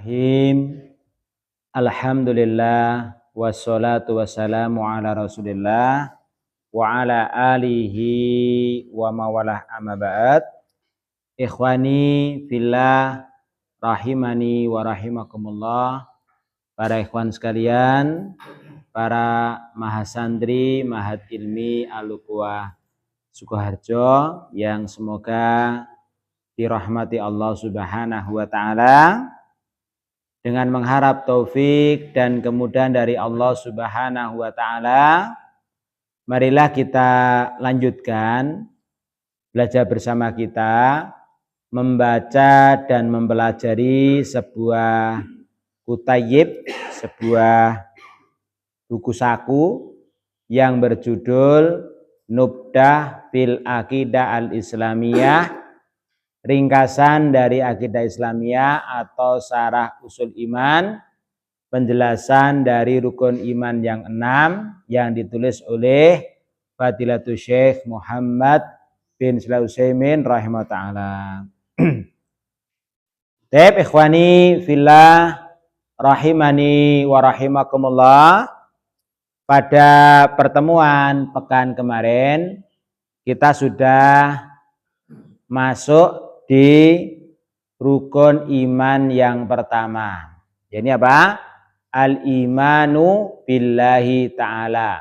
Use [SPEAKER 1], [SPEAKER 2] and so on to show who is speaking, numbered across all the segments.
[SPEAKER 1] Bismillahirrahmanirrahim. Alhamdulillah wassalatu wassalamu ala Rasulillah wa ala alihi wa mawalah amma ba'd. Ikhwani fillah rahimani wa rahimakumullah. Para ikhwan sekalian, para mahasantri Mahat Ilmi Al-Uquwah Sukoharjo yang semoga dirahmati Allah Subhanahu wa taala, dengan mengharap taufik dan kemudahan dari Allah Subhanahu wa taala, marilah kita lanjutkan belajar bersama kita membaca dan mempelajari sebuah kutayib, sebuah buku saku yang berjudul Nubdah fil Aqidah Al-Islamiyah, ringkasan dari akidah Islamiyah atau syarah usul iman, penjelasan dari rukun iman yang 6 yang ditulis oleh Fadilatul Syekh Muhammad bin Shalih Utsaimin rahimahullah ta'ala. Baik ikhwani fillah rahimani wa rahimakumullah. Pada pertemuan pekan kemarin kita sudah masuk di rukun iman yang pertama. Jadi apa? Al-imanu billahi ta'ala.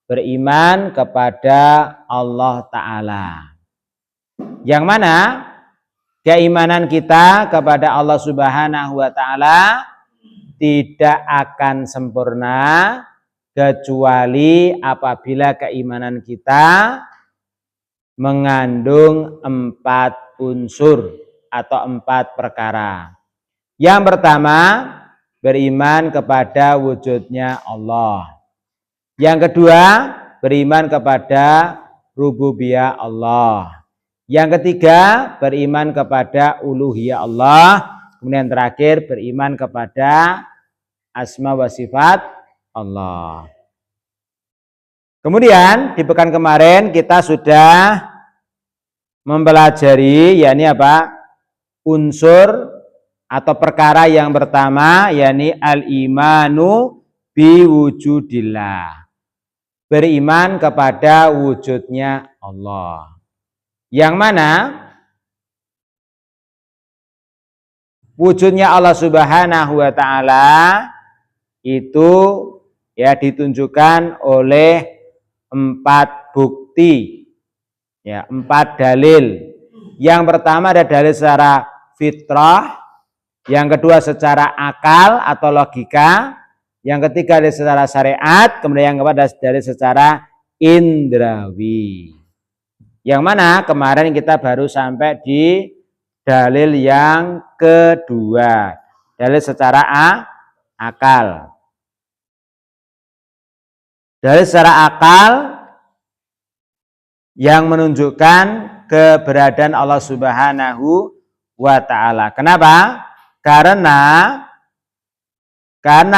[SPEAKER 1] Beriman kepada Allah ta'ala. Yang mana keimanan kita kepada Allah Subhanahu wa ta'ala tidak akan sempurna kecuali apabila keimanan kita mengandung 4 unsur atau 4 perkara. Yang pertama, beriman kepada wujudnya Allah. Yang kedua, beriman kepada rububiyah Allah. Yang ketiga, beriman kepada uluhiyah Allah. Kemudian terakhir, beriman kepada asma wa sifat Allah. Kemudian di pekan kemarin kita sudah mempelajari yakni apa? Unsur atau perkara yang pertama yakni al-imanu biwujudillah. Beriman kepada wujudnya Allah. Yang mana wujudnya Allah Subhanahu wa taala itu ya ditunjukkan oleh 4 bukti, ya 4 dalil. Yang pertama ada dalil secara fitrah, yang kedua secara akal atau logika, yang ketiga dalil secara syariat, kemudian yang keempat ada dalil secara indrawi. Yang mana kemarin kita baru sampai di dalil yang kedua, dalil secara akal. Dalil secara akal yang menunjukkan keberadaan Allah Subhanahu wa ta'ala. Kenapa? Karena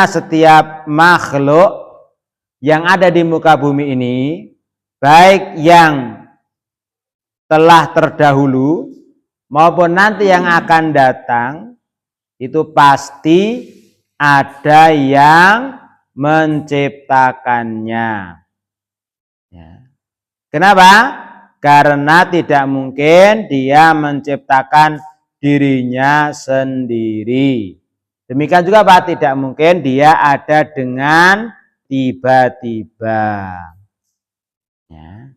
[SPEAKER 1] setiap makhluk yang ada di muka bumi ini, baik yang telah terdahulu maupun nanti yang akan datang, itu pasti ada yang menciptakannya. Ya. Kenapa? Karena tidak mungkin dia menciptakan dirinya sendiri. Demikian juga Pak, tidak mungkin dia ada dengan tiba-tiba. Ya.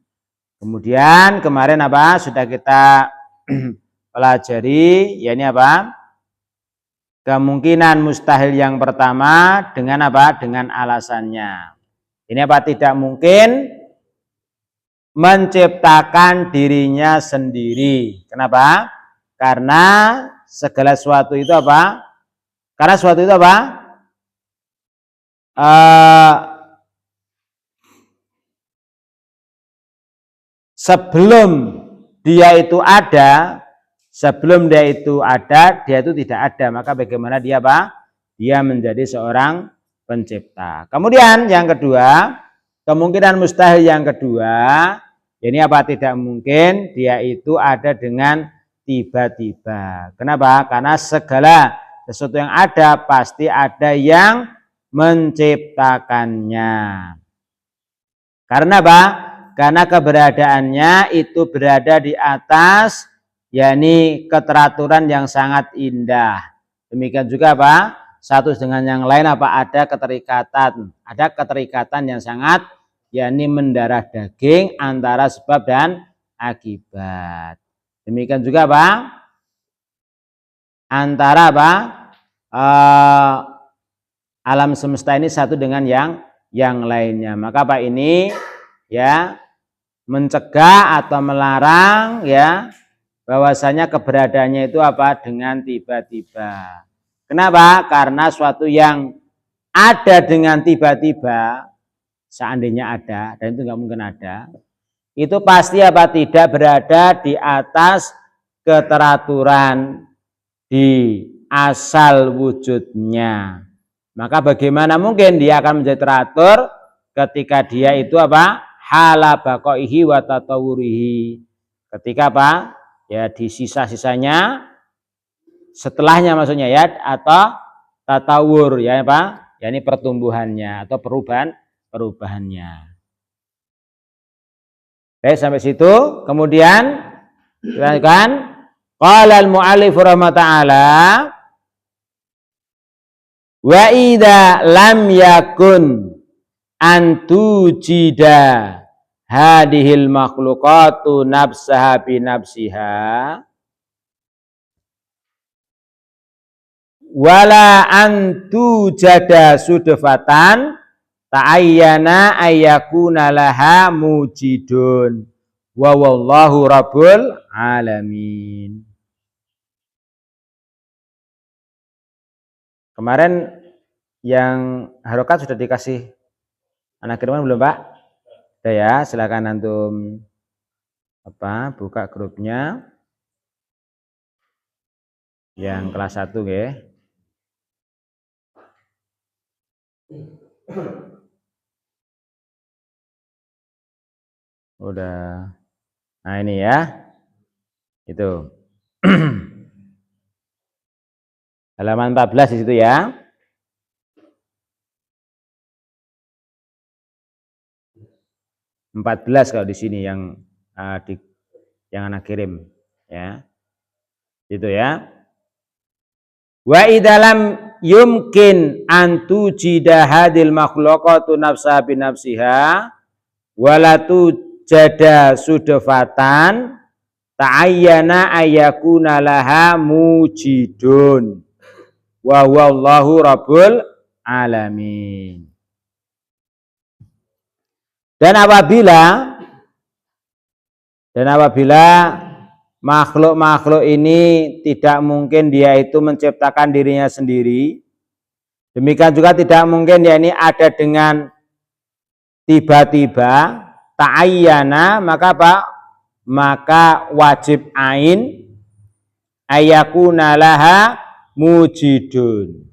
[SPEAKER 1] Kemudian kemarin apa? Sudah kita pelajari, yakni apa? Kemungkinan mustahil yang pertama dengan apa? Dengan alasannya. Ini apa? Tidak mungkin menciptakan dirinya sendiri. Kenapa? Karena segala sesuatu itu apa? Karena sesuatu itu apa? Sebelum dia itu ada, dia itu tidak ada. Maka bagaimana dia apa? Dia menjadi seorang pencipta. Kemudian yang kedua, kemungkinan mustahil yang kedua, ini apa? Tidak mungkin dia itu ada dengan tiba-tiba. Kenapa? Karena segala sesuatu yang ada pasti ada yang menciptakannya. Karena apa? Karena keberadaannya itu berada di atas yakni keteraturan yang sangat indah. Demikian juga apa? Satu dengan yang lain apa? Ada keterikatan. Ada keterikatan yang sangat yakni mendarah daging antara sebab dan akibat. Demikian juga apa? Antara apa? Alam semesta ini satu dengan yang lainnya. Maka apa ini ya mencegah atau melarang ya bahwasanya keberadaannya itu apa? Dengan tiba-tiba. Kenapa? Karena suatu yang ada dengan tiba-tiba, seandainya ada, dan itu nggak mungkin ada, itu pasti apa? Tidak berada di atas keteraturan di asal wujudnya. Maka bagaimana mungkin dia akan menjadi teratur ketika dia itu apa? Hala baqaihi wa tatawurihi. Ketika apa? Ya di sisa-sisanya setelahnya maksudnya ya, atau tatawur ya apa? Ya ini pertumbuhannya atau perubahannya. Oke, sampai situ. Kemudian silakan qala al-mu'allif rahmata'ala wa idza lam yakun antujida hadhil makhluqatu nafsaha bi nafsiha wala antujada sudfatan ta'ayyana ayyakuna laha mujidun wa wallahu rabbul alamin. Kemarin yang harokat sudah dikasih anak kiriman belum Pak? Sudah ya, silakan antum apa buka grupnya yang kelas 1 ya. Udah. Nah ini ya. Itu. Halaman 14 di situ ya. Empat belas kalau di sini yang anak kirim ya. Itu ya. Wa idalam yumkin antu jida hadil makhluqatu nafsa bi nafsiha walatu jada sudfatan ta'ayyana ayyakuna laha mujidun wa wallahu rabbul alamin. Dan apabila makhluk-makhluk ini tidak mungkin dia itu menciptakan dirinya sendiri, demikian juga tidak mungkin dia ini ada dengan tiba-tiba, ta'ayyana, maka apa? Maka wajib ain ayyakuna laha mujidun.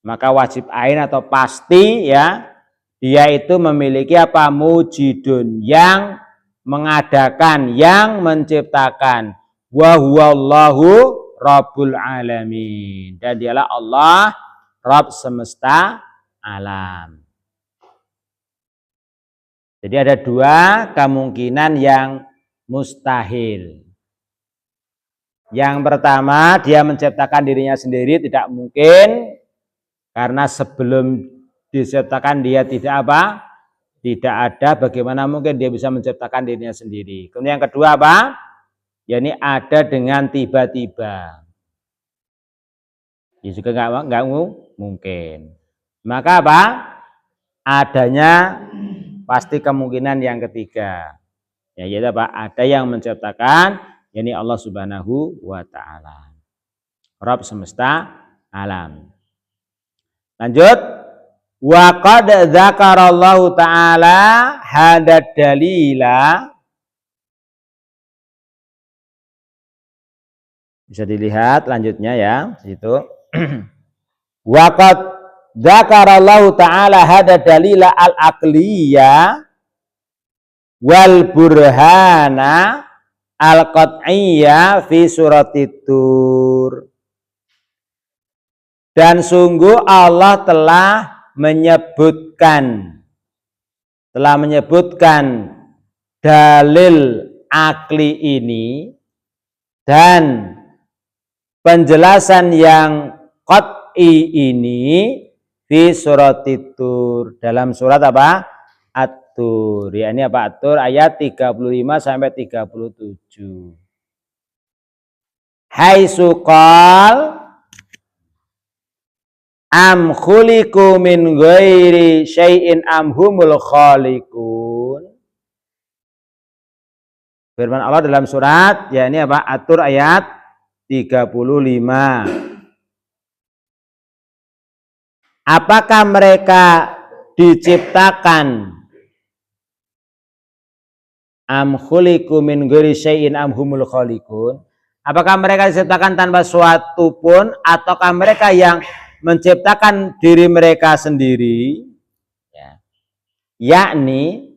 [SPEAKER 1] Maka wajib ain atau pasti ya, dia itu memiliki apa? Mujidun, yang mengadakan, yang menciptakan. Wa huwallahu rabbul alamin. Dan dialah Allah, Rabb semesta alam. Jadi ada dua kemungkinan yang mustahil. Yang pertama, dia menciptakan dirinya sendiri, tidak mungkin. Karena sebelum diciptakan dia tidak apa? Tidak ada, bagaimana mungkin dia bisa menciptakan dirinya sendiri. Kemudian yang kedua apa? Ya ini ada dengan tiba-tiba. Ya juga enggak mungkin. Maka apa? Adanya pasti kemungkinan yang ketiga. Ya yaitu apa? Ada yang menciptakan, yakni Allah Subhanahu wa taala. Rabb semesta alam. Lanjut. Wa qad dzakarallahu ta'ala hadad dalila. Bisa dilihat lanjutnya ya, situ. Wa qad dzakarallahu ta'ala hadad dalila al-aqliyah wal burhana al-qat'iyyah fi suratit Tur. Dan sungguh Allah telah menyebutkan dalil akli ini dan penjelasan yang qat'i ini fi surat Tur, dalam surat apa? At-Tur. Ya, ini apa? At-Tur ayat 35 sampai 37. Hai suqal am khuliqu min ghairi syai'in am humul khaliqun. Firman Allah dalam surat, ya ini apa? At-Tur ayat 35. Apakah mereka diciptakan am khuliqu min ghairi syai'in am humul khaliqun? Apakah mereka diciptakan tanpa suatu pun ataukah mereka yang menciptakan diri mereka sendiri? Yakni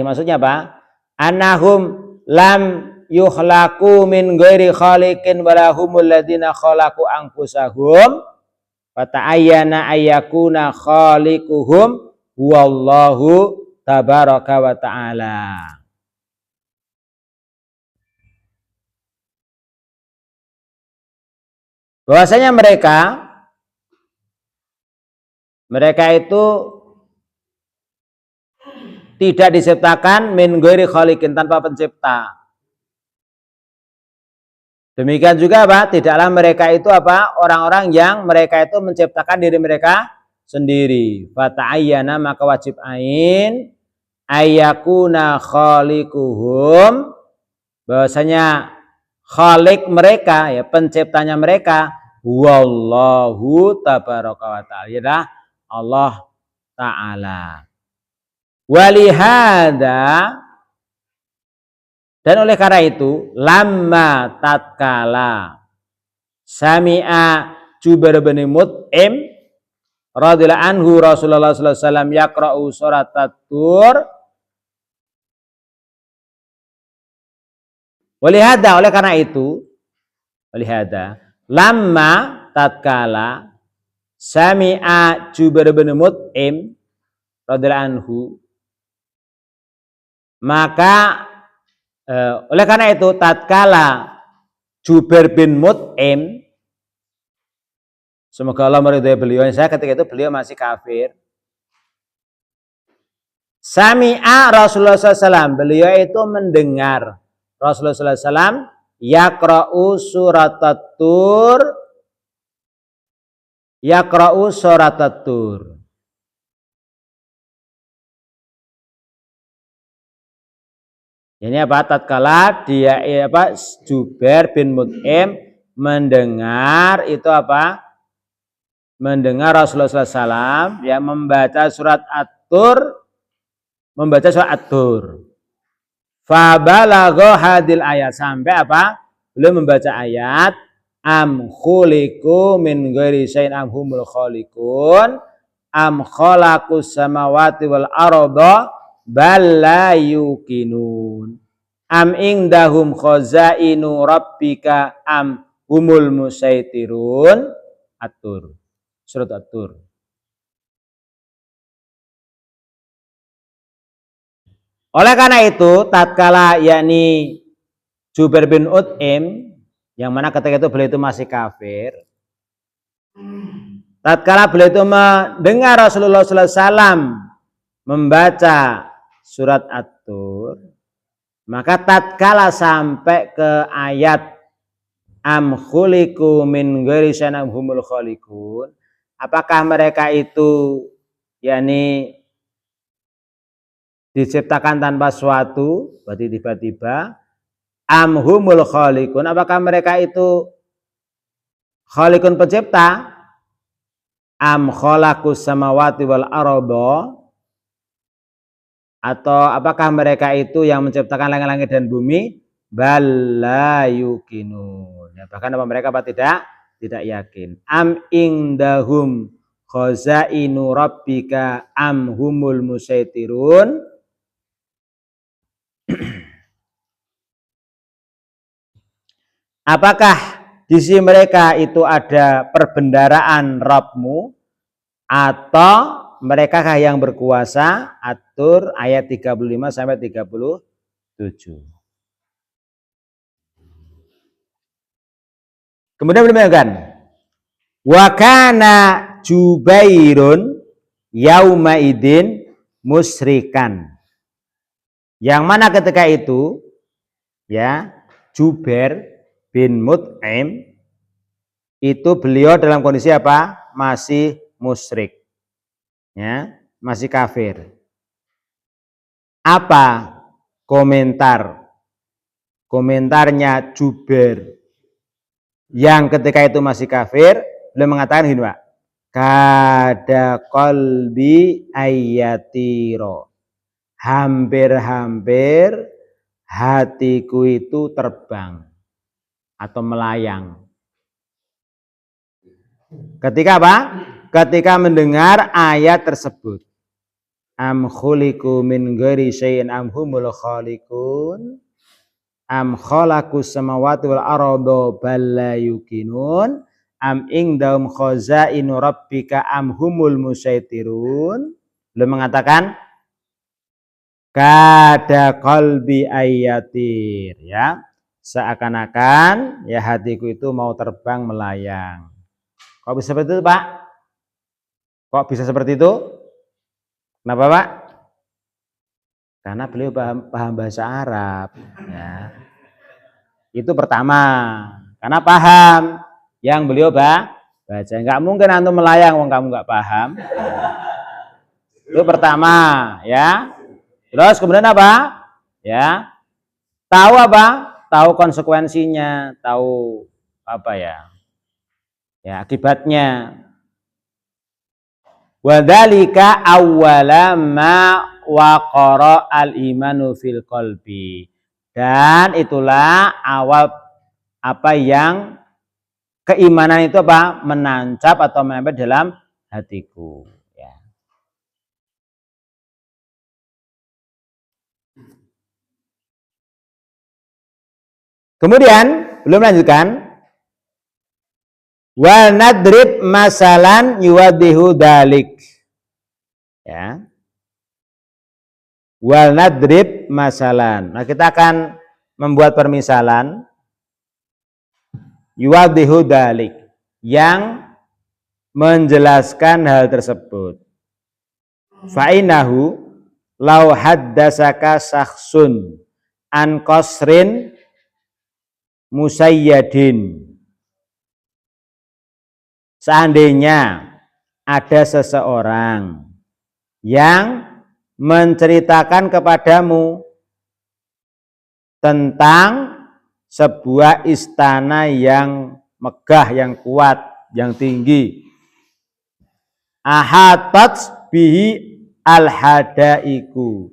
[SPEAKER 1] maksudnya apa? Annahum lam yukhlaqu min ghairi khaliqin walahumul ladina khalaqu anfusahum fata'ayyana ayyakuna khaliquhum huwallahu tabaraka wa ta'ala. Bahwasanya mereka itu tidak diciptakan min ghairi khaliqin, tanpa pencipta. Demikian juga apa? Tidaklah mereka itu apa? Orang-orang yang mereka itu menciptakan diri mereka sendiri. Fata'ayyana, maka wajib ain ayyakuna khaliquhum, bahwasanya khalik mereka, ya penciptanya mereka, wallahu tabaraka wa ta'ala, ya Allah Ta'ala. Walihada, dan oleh karena itu, lamma tatkala sami'a Jubair bin Mut'im radhiyallahu anhu Rasulullah sallallahu alaihi wasallam yaqra'u surat At-Tur. Walihada, oleh karena itu, lamma tatkala sami'a Jubair bin Mut'im radhiyallahu anhu, maka oleh karena itu tatkala Jubair bin Mut'im, semoga Allah meridhai beliau, saya ketika itu beliau masih kafir. Sami'a Rasulullah SAW, beliau itu mendengar Rasulullah SAW yaqra'u surat At-Tur, yaqra'u surat At-Tur. Ini apa? Tatkala dia apa? Jubair bin Mut'im mendengar itu apa? Mendengar Rasulullah SAW ya membaca surat At-Tur, Fabalagha hadil ayat, sampai apa? Beliau membaca ayat am khuliqu min ghairi syai'in am humul khaliqun am khalaqus samawati wal arda bal la yuqinun am indahum khazainu rabbika am humul musaitirun. At-Tur, surat At-Tur. Oleh karena itu, tatkala yakni Jubair bin Mut'im, yang mana ketika itu beliau itu masih kafir, tatkala beliau itu mendengar Rasulullah SAW membaca surat At-Tur, maka tatkala sampai ke ayat am khuliqu min ghairi syai'in humul khaliqun, apakah mereka itu yakni diciptakan tanpa suatu, berarti tiba-tiba am humul khaliqun, apakah mereka itu khaliqun pencipta, am khalaqus samawati wal arda, atau apakah mereka itu yang menciptakan langit-langit dan bumi, bal la yuqinun, ya, bahkan apa mereka apa tidak yakin. Am indahum khazainu rabbika am humul musaitirun. Apakah di sisi mereka itu ada perbendaraan Rabbmu, atau mereka yang berkuasa, atur ayat 35 sampai 37. Kemudian demikian, wa kana Jubairun yauma idin musyrikan. Yang mana ketika itu ya Jubair bin Mut'im itu beliau dalam kondisi apa? Masih musyrik. Ya, masih kafir. Apa komentarnya Jubair yang ketika itu masih kafir? Beliau mengatakan gini, Pak. Kada qalbi ayatiro. Hampir-hampir hatiku itu terbang atau melayang. Ketika apa? Ketika mendengar ayat tersebut. Am khuliqu min ghairi syai'in am humul khaliqun am khalaqus samawati wal arda bal la yuqinun am indahum khazainu rabbika am humul musaitirun. Belum mengatakan kada qalbi ayatir, ya, seakan-akan ya hatiku itu mau terbang melayang. Kok bisa seperti itu, Pak? Kok bisa seperti itu? Kenapa, Pak? Karena beliau paham bahasa Arab, ya. Itu pertama, karena paham yang beliau baca. Enggak mungkin antum melayang wong kamu enggak paham. Itu pertama, ya. Terus kemudian apa? Ya. Tahu apa? Tahu konsekuensinya, tahu apa ya? Ya, akibatnya. Wadzalika awwala ma waqara al-imanu fil qalbi. Dan itulah awal apa yang keimanan itu apa? Menancap atau menempel dalam hatiku. Kemudian belum melanjutkan, wa nadrib masalan yuwaddihu dalik. Ya. Wa nadrib masalan. Nah, kita akan membuat permisalan yuwaddihu dalik yang menjelaskan hal tersebut. Fa innahu law haddasaka syakhsun an qasrin musayyadin. Seandainya ada seseorang yang menceritakan kepadamu tentang sebuah istana yang megah, yang kuat, yang tinggi. Ahatat bihi al-hadaiku.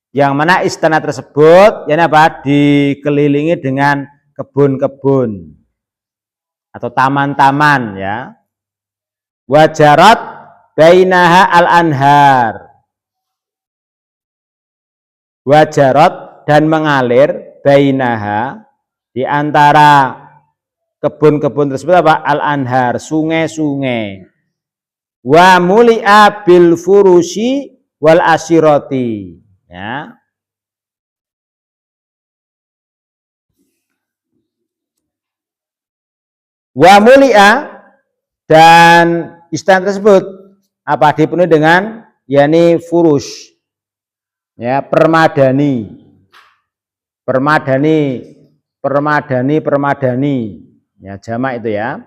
[SPEAKER 1] Yang mana istana tersebut ya apa? Dikelilingi dengan kebun-kebun atau taman-taman, ya. Wajarat bainaha al-anhar. Wajarat dan mengalir bainaha di antara kebun-kebun tersebut apa? Al-anhar, sungai-sungai. Wa muli'a bil furushi wal asirati, ya. Wa muli'a, dan istana tersebut apa? Dipenuhi dengan yakni furush, ya, permadani, ya, jamak itu, ya.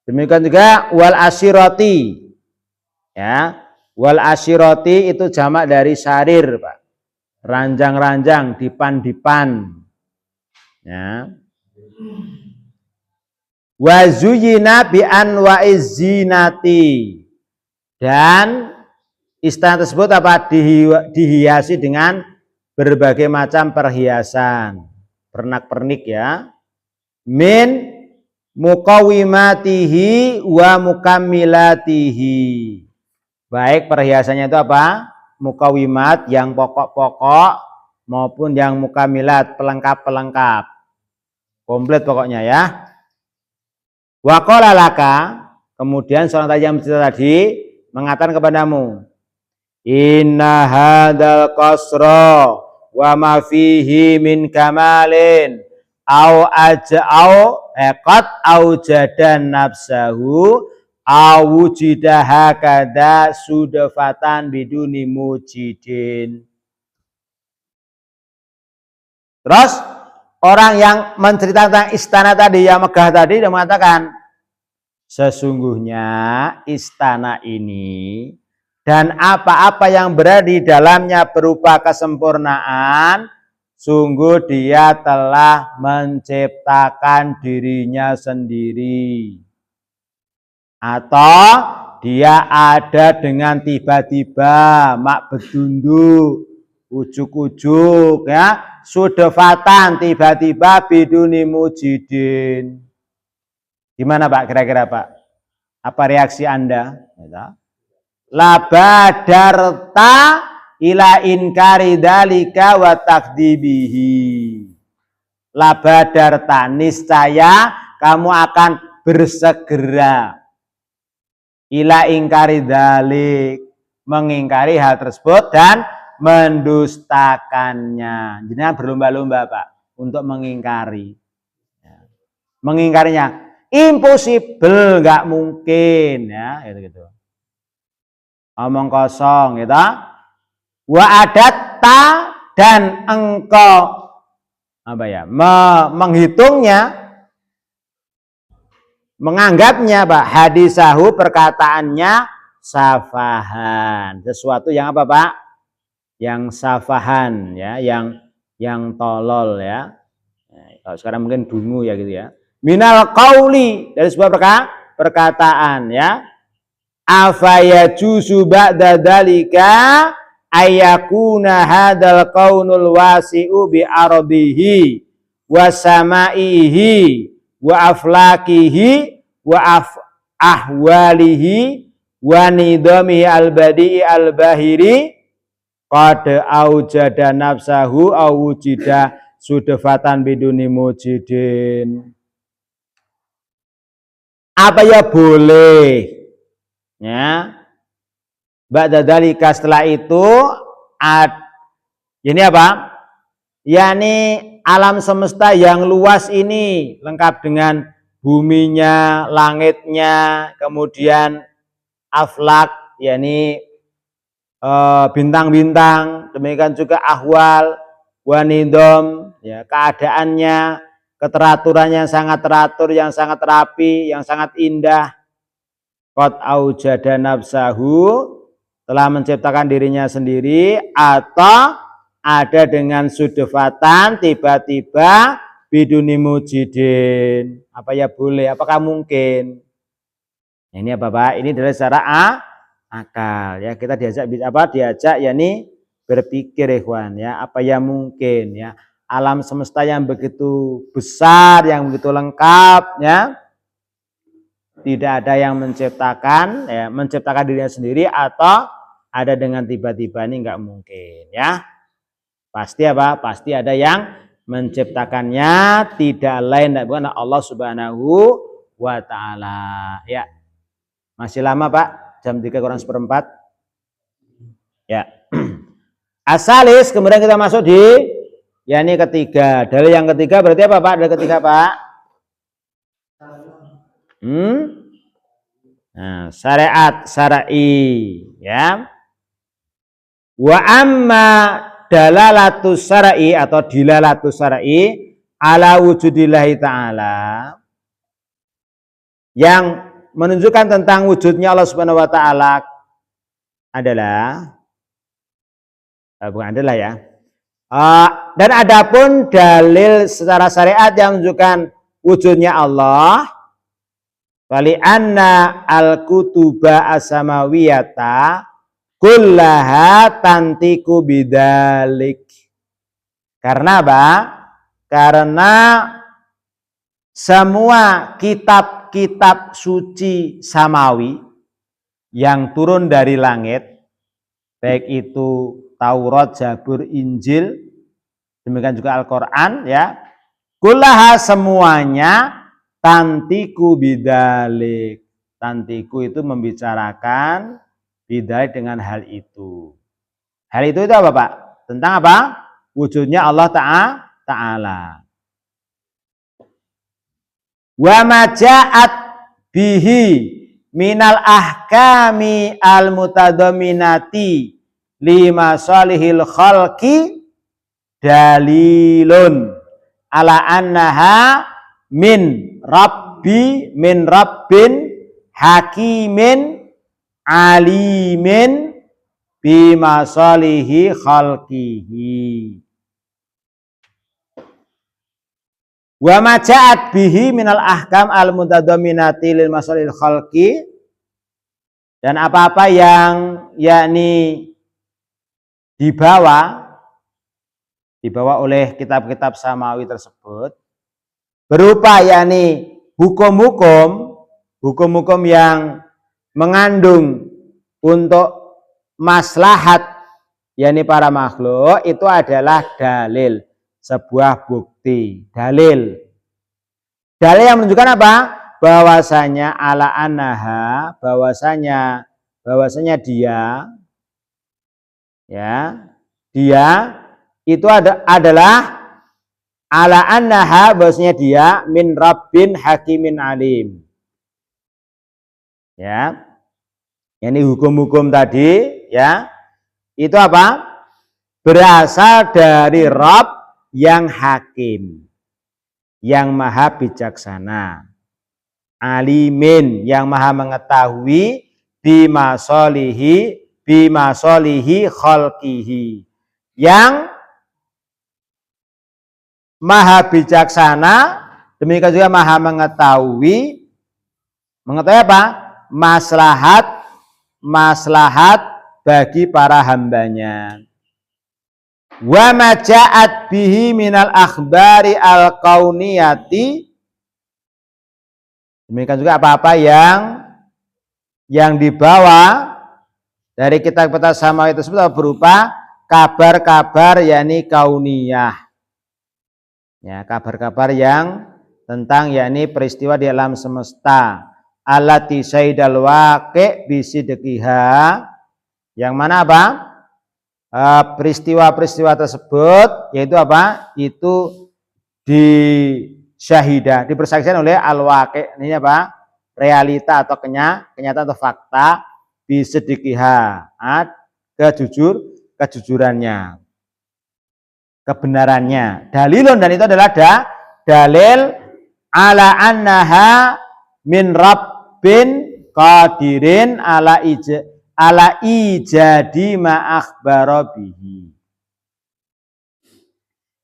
[SPEAKER 1] Demikian juga wal asirati, ya, wal asirati itu jamak dari sarir, Pak, ranjang-ranjang, dipan-dipan, ya. Wa zuyina bi anwa'iz zinati, dan istana tersebut apa? Dihiasi dengan berbagai macam perhiasan, pernak-pernik, ya. Min muqawimatihi wa mukammilatihi. Baik perhiasannya itu apa? Muqawimat, yang pokok-pokok, maupun yang mukamilat, pelengkap-pelengkap. Komplit pokoknya, ya. Wa qala laka, kemudian seorang tadi yang bercerita tadi mengatakan kepadamu, inna hadzal qasra wa ma fihi min kamalin qad aujadan nafsahu awujida hakada sudafatan biduni mujidin. Terus orang yang menceritakan tentang istana tadi, yang megah tadi, dia mengatakan, sesungguhnya istana ini dan apa-apa yang berada di dalamnya berupa kesempurnaan, sungguh dia telah menciptakan dirinya sendiri. Atau dia ada dengan tiba-tiba, mak bedunduk, ujuk-ujuk, ya, sudafatan, tiba-tiba biduni mujidin. Gimana Pak kira-kira Pak? Apa reaksi Anda? Labadarta ila inkari dalika wa takdibihi. Labadarta, niscaya kamu akan bersegera ila ingkari dalik, mengingkari hal tersebut dan mendustakannya. Jadi berlomba-lomba Pak untuk mengingkari. Mengingkarinya impossible, nggak mungkin, ya, gitu. Omong kosong, gitu. Wa adatta, dan engkau apa ya? Menghitungnya, menganggapnya, Pak, hadisahu, perkataannya safahan, sesuatu yang apa, Pak? Yang safahan, ya, yang tolol, ya. Kalau sekarang mungkin dungu, ya, gitu, ya. Minal qauli, dari sebuah perkataan, ya. Afayajuzu ba'da dzalika ayakuna hadzal qaunul wasi'u bi ardihi wa samaihi wa aflakihi wa ahwalihi wa nidamihi al-badi'i al-bahiri qad aujada nafsahu aw wujida sudafatan biduni mujidin. Apa ya boleh, ya, ba'da dzalika, setelah itu ini apa? yakni alam semesta yang luas ini, lengkap dengan buminya, langitnya, kemudian aflak, yakni bintang-bintang, demikian juga ahwal, wanidom, ya, keadaannya, keteraturannya yang sangat teratur, yang sangat rapi, yang sangat indah. Qad aujada nafsahu, telah menciptakan dirinya sendiri, atau ada dengan sudafatan, tiba-tiba biduni mujidin. Apa ya boleh? Apakah mungkin? Ini apa Pak? Ini dari secara akal, ya. Kita diajak yakni berpikir, ikhwan, ya. Apa ya mungkin, ya? Alam semesta yang begitu besar, yang begitu lengkap, ya, tidak ada yang menciptakan, ya, menciptakan dirinya sendiri atau ada dengan tiba-tiba, ini enggak mungkin, ya. Pasti apa? Pasti ada yang menciptakannya, tidak lain dan bukan Allah Subhanahu wa taala, ya. Masih lama Pak, jam 3:04. Ya. Asalis, kemudian kita masuk di yakni ketiga. Dalil yang ketiga berarti apa Pak? Dalil ketiga Pak? Nah, syariat syar'i, ya. Wa amma dalalatus syar'i atau dilalatus syar'i ala wujudillahi ta'ala, yang menunjukkan tentang wujudnya Allah Subhanahu wa taala adalah bukan adalah, ya. Dan adapun dalil secara syariat yang menunjukkan wujudnya Allah, wali anna al-kutuba as-samawiyata kullaha tantiku bidzalik. Karena apa? Karena semua kitab-kitab suci samawi yang turun dari langit, baik itu Taurat, Zabur, Injil, demikian juga Al-Qur'an, ya. Kullaha, semuanya, tantiku bidalik. Tantiku itu membicarakan bidalik dengan hal itu. Hal itu apa, Pak? Tentang apa? Wujudnya Allah Ta'ala. Wa maja'at bihi minal ahkami al mutadaminati lima salihil khalqi dalilun ala annaha min rabbin hakimin alimin bima salihi khalqihi. Wa ma ja'at bihi minal ahkam al mutadaminati lil masalil khalqi, dan apa-apa yang yakni dibawa oleh kitab-kitab samawi tersebut berupa yakni hukum-hukum yang mengandung untuk maslahat yakni para makhluk, itu adalah dalil, sebuah bukti, dalil yang menunjukkan apa? Bahwasanya ala annaha, bahwasanya dia itu adalah ala annaha, bahwasanya dia min rabbin hakimin alim. Ya. Ini hukum-hukum tadi ya, itu apa? Berasal dari Rabb yang hakim, yang maha bijaksana, alimin, yang maha mengetahui, bima solihi khalqihi, yang maha bijaksana, demikian juga maha mengetahui apa? Maslahat bagi para hambanya. Wa ma ja'at bihi minal akhbari al kauniyati, demikian juga apa-apa yang dibawa dari kitab-kitab samawi tersebut berupa kabar-kabar yakni kauniyah. Ya, kabar-kabar yang tentang yakni peristiwa di alam semesta. Allati saidal waqi' bisidqiha, yang mana apa? Peristiwa-peristiwa tersebut yaitu apa? Itu dipersaksikan oleh al-waqi'. Ini apa? Realita atau kenyataan atau fakta, bisidqiha, kejujurannya, kebenarannya. Dalilun, dan itu adalah dalil ala annaha min rabbin qadirin ala ijadi ma akhbara bihi.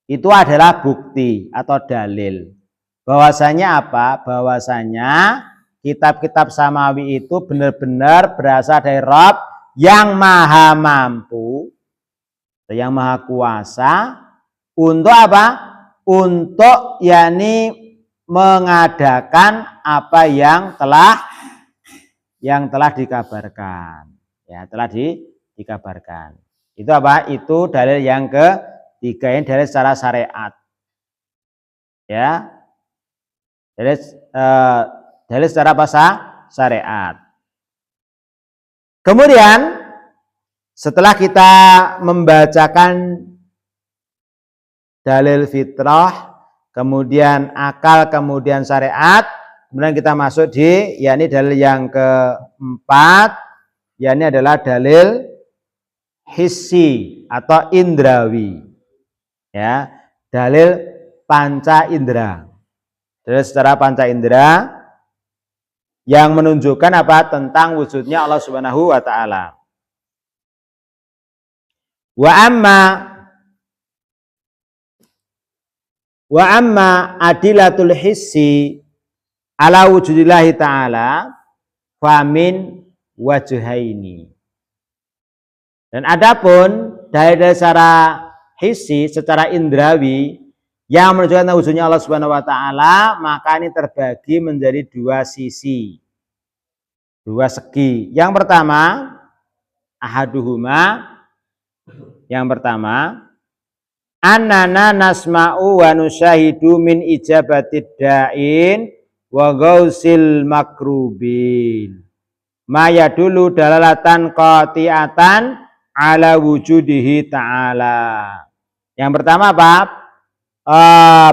[SPEAKER 1] Itu adalah bukti atau dalil bahwasanya apa? Bahwasanya kitab-kitab samawi itu benar-benar berasal dari Rabb yang maha mampu, yang maha kuasa untuk apa? Untuk yakni mengadakan apa yang telah dikabarkan. Ya, telah dikabarkan. Itu apa? Itu dalil yang ketiga, ini dalil secara syariat. Ya. Dalil secara bahasa syariat. Kemudian setelah kita membacakan dalil fitrah, kemudian akal, kemudian syariat, kemudian kita masuk di yakni dalil yang keempat, yakni adalah dalil hissi atau indrawi. Ya, dalil panca indera. Dalil secara panca indera yang menunjukkan apa? Tentang wujudnya Allah Subhanahu wa taala. Wa amma adilatul hissi ala wujudillahi ta'ala famin wajhaini. Dan adapun dalil secara hissi, secara indrawi yang menunjukkan wujudnya Allah Subhanahu wa taala, maka ini terbagi menjadi dua sisi, dua segi. Yang pertama, ahaduhuma, yang pertama, annana nasma'u wa nusyahidu min ijabatid da'in wa ghausil makrubin. Maya dulu dalalatan qati'atan ala wujudihi ta'ala. Yang pertama apa?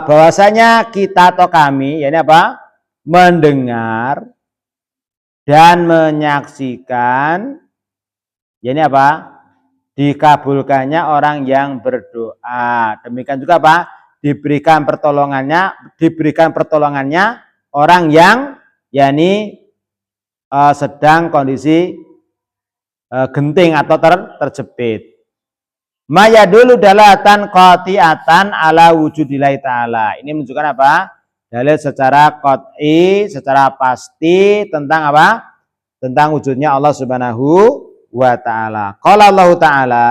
[SPEAKER 1] Bahwasanya kita atau kami, yakni apa? Mendengar dan menyaksikan, yakni apa? Dikabulkannya orang yang berdoa. Demikian juga apa? Diberikan pertolongannya orang yang yakni sedang kondisi genting atau terjepit. Maya dulu dalatan qati'atan ala wujudillahi ta'ala. Ini menunjukkan apa? Dalil secara qat'i, secara pasti tentang apa? Tentang wujudnya Allah Subhanahu wa ta'ala. Qala Allah ta'ala,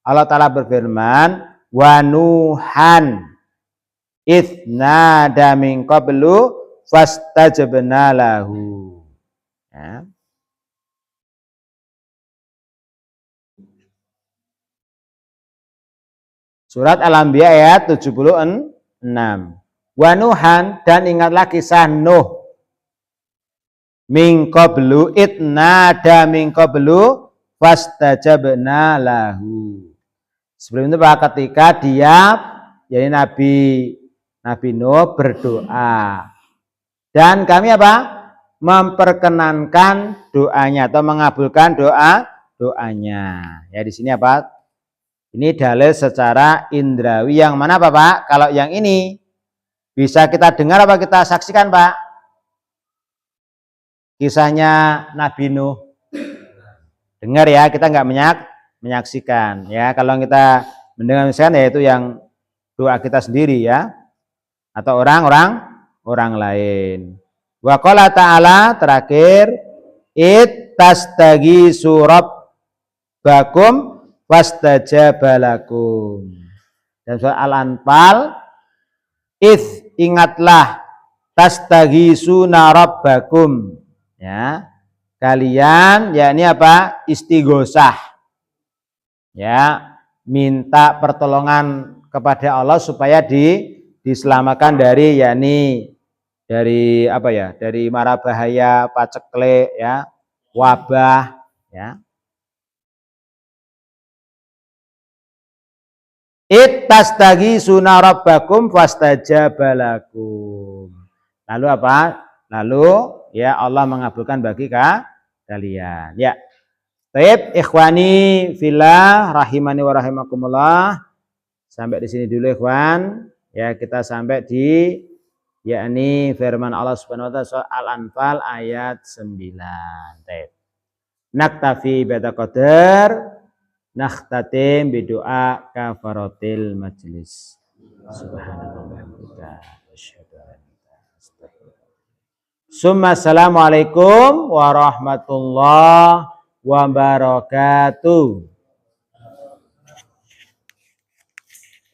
[SPEAKER 1] Allah ta'ala berfirman, wa nuhan idh nada min qablu fastajabna lahu. Ya. Surat Al-Anbiya ayat 76. Wa nuhan, dan ingatlah kisah Nuh. Min qablu itnada min qablu fastajabna lahu. Sebelum itu Pak, ketika dia jadi Nabi Nuh berdoa. Dan kami apa? Memperkenankan doanya atau mengabulkan doanya. Ya di sini apa? Ini dalil secara indrawi yang mana Pak? Kalau yang ini bisa kita dengar apa kita saksikan Pak? Kisahnya Nabi Nuh. Dengar ya, kita nggak menyaksikan ya. Kalau kita mendengar misalkan ya itu yang doa kita sendiri ya. Atau orang lain. Wa qala ta'ala terakhir, it tastagi surab bakum fastajabalakum. Dan surat Al-Anfal, ingatlah tastagisuna rabbakum, ya kalian yakni apa? Istighosah, ya minta pertolongan kepada Allah supaya diselamatkan dari yakni dari apa ya? Dari mara bahaya, paceklik ya, wabah ya. Ittastagisuna rabbakum fastajabalakum. Lalu apa? Lalu ya Allah mengabulkan bagi kalian. Ya. Baik, ikhwani fillah rahimani wa rahimakumullah. Sampai di sini dulu ikhwan. Ya, kita sampai di yakni firman Allah Subhanahu wa taala surah Al-Anfal ayat 9. Baik. Naktafi ba'da qadar. Nakhtatim bidoa kafaratil majlis. Subhanallah. Assalamualaikum warahmatullahi wabarakatuh.